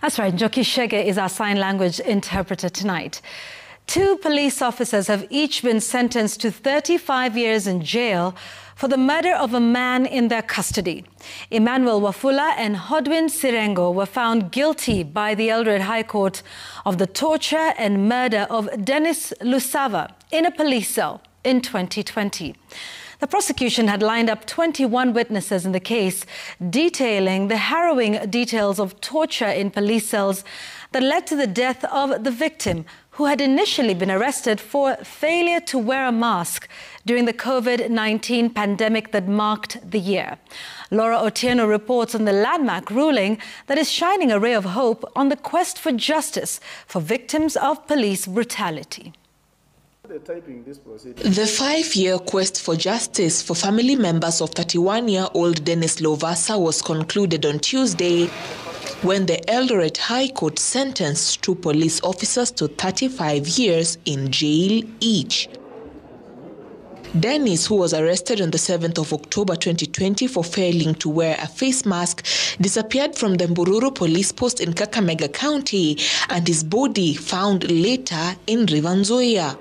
That's right, Njoki Shege is our sign language interpreter tonight. 2 police officers have each been sentenced to 35 years in jail for the murder of a man in their custody. Emmanuel Wafula and Hodwine Sirengo were found guilty by the Eldoret High Court of the torture and murder of Denis Lusava in a police cell in 2020. The prosecution had lined up 21 witnesses in the case, detailing the harrowing details of torture in police cells that led to the death of the victim, who had initially been arrested for failure to wear a mask during the COVID-19 pandemic that marked the year. Laura Otieno reports on the landmark ruling that is shining a ray of hope on the quest for justice for victims of police brutality. The 5-year quest for justice for family members of 31-year-old Denis Lusava was concluded on Tuesday when the Eldoret High Court sentenced 2 police officers to 35 years in jail each. Denis, who was arrested on the 7th of October 2020 for failing to wear a face mask, disappeared from the Mbururu police post in Kakamega County and his body found later in River Nzoia.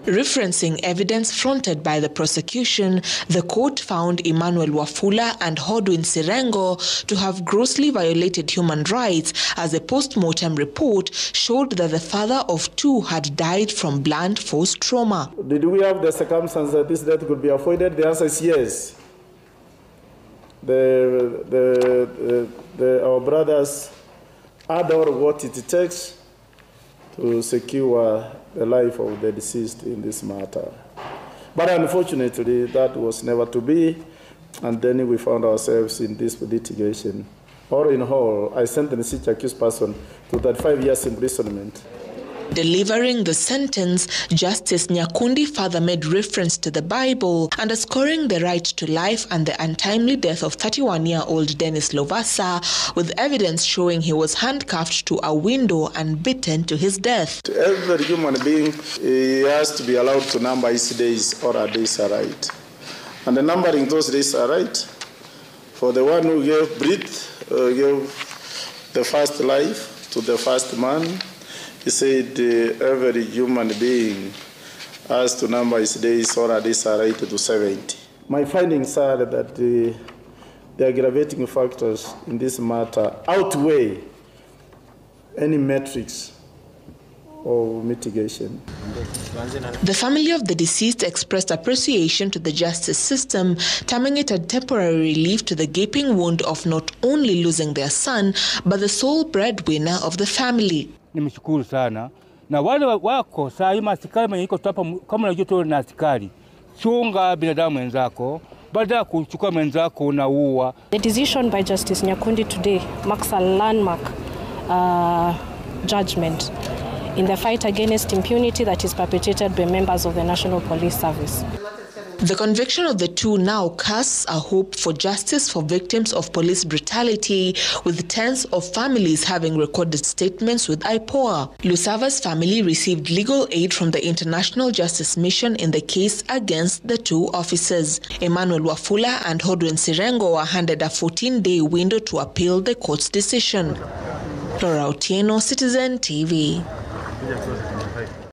Referencing evidence fronted by the prosecution, the court found Emmanuel Wafula and Hodwine Sirengo to have grossly violated human rights, as a post-mortem report showed that the father of 2 had died from blunt force trauma. Did we have the circumstances that this death could be avoided? The answer is yes. Our brothers had all what it takes to secure the life of the deceased in this matter. But unfortunately, that was never to be, and then we found ourselves in this litigation. All in all, I sentenced each accused person to 35 years imprisonment. Delivering the sentence, Justice Nyakundi further made reference to the Bible, underscoring the right to life and the untimely death of 31-year-old Denis Lusava, with evidence showing he was handcuffed to a window and beaten to his death. Every human being has to be allowed to number his days, or a days are right. And the numbering those days are right. For the one who gave breath, gave the first life to the first man, he said every human being has to number his days, or a days are right, to 70. My findings are that the aggravating factors in this matter outweigh any metrics of mitigation. The family of the deceased expressed appreciation to the justice system, terming it a temporary relief to the gaping wound of not only losing their son, but the sole breadwinner of the family. Nimeshukuru sana na wale wako saa hii masikari mwenye iko hapa, kama unajua tu na askari, chunga binadamu wenzako, baada ya kuchukua mwenzako unaua. The decision by Justice Nyakundi today marks a landmark judgment in the fight against impunity that is perpetrated by members of the National Police Service. The conviction of the 2 now casts a hope for justice for victims of police brutality, with tens of families having recorded statements with IPOA. Lusava's family received legal aid from the International Justice Mission in the case against the 2 officers. Emmanuel Wafula and Hodwine Sirengo were handed a 14-day window to appeal the court's decision. Laura Otieno, Citizen TV.